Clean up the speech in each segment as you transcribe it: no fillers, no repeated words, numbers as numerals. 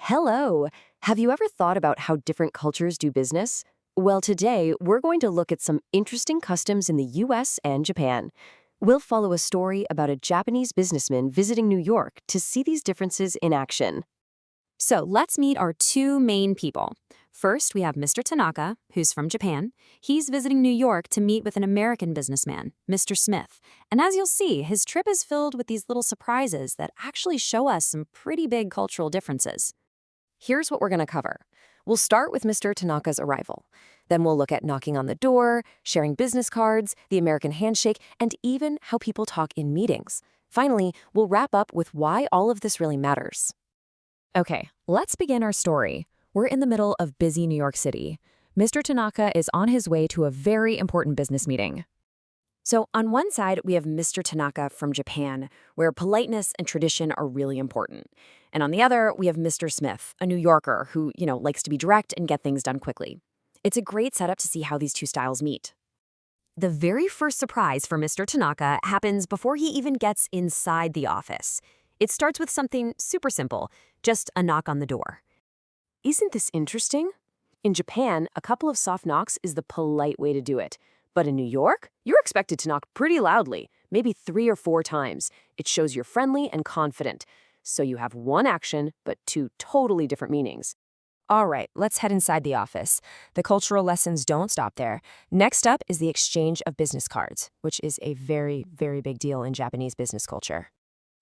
Hello! Have you ever thought about how different cultures do business? Well, today we're going to look at some interesting customs in the US and Japan. We'll follow a story about a Japanese businessman visiting New York to see these differences in action. So let's meet our two main people. First, we have Mr. Tanaka, who's from Japan. He's visiting New York to meet with an American businessman, Mr. Smith. And as you'll see, his trip is filled with these little surprises that actually show us some pretty big cultural differences. Here's what we're going to cover. We'll start with Mr. Tanaka's arrival. Then we'll look at knocking on the door, sharing business cards, the American handshake, and even how people talk in meetings. Finally, we'll wrap up with why all of this really matters. Okay, let's begin our story. We're in the middle of busy New York City. Mr. Tanaka is on his way to a very important business meeting. So on one side, we have Mr. Tanaka from Japan, where politeness and tradition are really important. And on the other, we have Mr. Smith, a New Yorker who, likes to be direct and get things done quickly. It's a great setup to see how these two styles meet. The very first surprise for Mr. Tanaka happens before he even gets inside the office. It starts with something super simple, just a knock on the door. Isn't this interesting? In Japan, a couple of soft knocks is the polite way to do it. But in New York, you're expected to knock pretty loudly, maybe 3 or 4 times. It shows you're friendly and confident. So you have one action, but 2 totally different meanings. All right, let's head inside the office. The cultural lessons don't stop there. Next up is the exchange of business cards, which is a very, very big deal in Japanese business culture.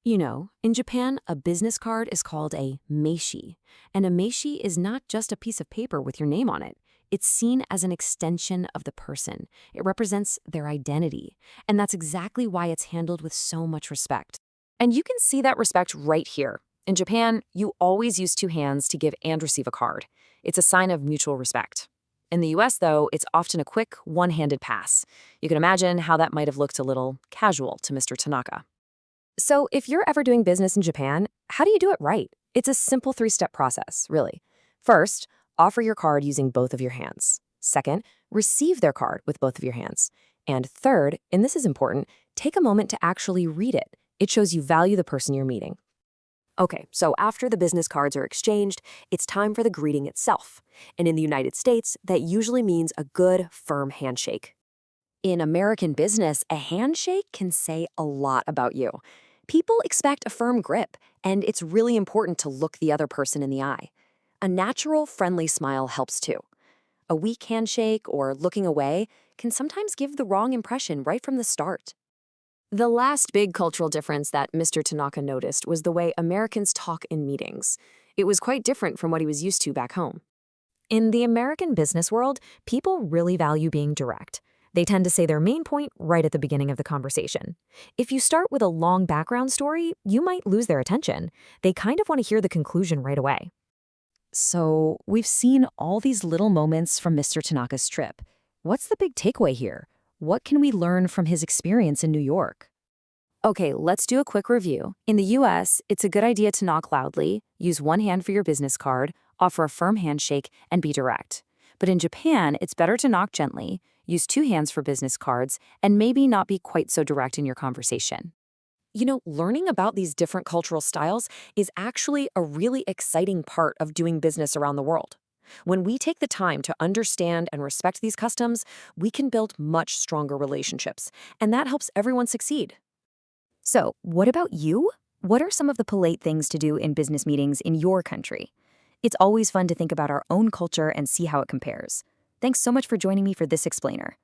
In Japan, a business card is called a meishi. And a meishi is not just a piece of paper with your name on it. It's seen as an extension of the person. It represents their identity. And that's exactly why it's handled with so much respect. And you can see that respect right here. In Japan, you always use 2 hands to give and receive a card. It's a sign of mutual respect. In the US, though, it's often a quick, one-handed pass. You can imagine how that might have looked a little casual to Mr. Tanaka. So if you're ever doing business in Japan, how do you do it right? It's a simple 3-step process, really. First, offer your card using both of your hands. Second, receive their card with both of your hands. And third, and this is important, take a moment to actually read it. It shows you value the person you're meeting. Okay, so after the business cards are exchanged, it's time for the greeting itself. And in the United States, that usually means a good, firm handshake. In American business, a handshake can say a lot about you. People expect a firm grip, and it's really important to look the other person in the eye. A natural, friendly smile helps too. A weak handshake or looking away can sometimes give the wrong impression right from the start. The last big cultural difference that Mr. Tanaka noticed was the way Americans talk in meetings. It was quite different from what he was used to back home. In the American business world, people really value being direct. They tend to say their main point right at the beginning of the conversation. If you start with a long background story, you might lose their attention. They kind of want to hear the conclusion right away. So we've seen all these little moments from Mr. Tanaka's trip. What's the big takeaway here? What can we learn from his experience in New York? Okay, let's do a quick review. In the US, it's a good idea to knock loudly, use one hand for your business card, offer a firm handshake, and be direct. But in Japan, it's better to knock gently, use 2 hands for business cards, and maybe not be quite so direct in your conversation. Learning about these different cultural styles is actually a really exciting part of doing business around the world. When we take the time to understand and respect these customs, we can build much stronger relationships, and that helps everyone succeed. So, what about you? What are some of the polite things to do in business meetings in your country? It's always fun to think about our own culture and see how it compares. Thanks so much for joining me for this explainer.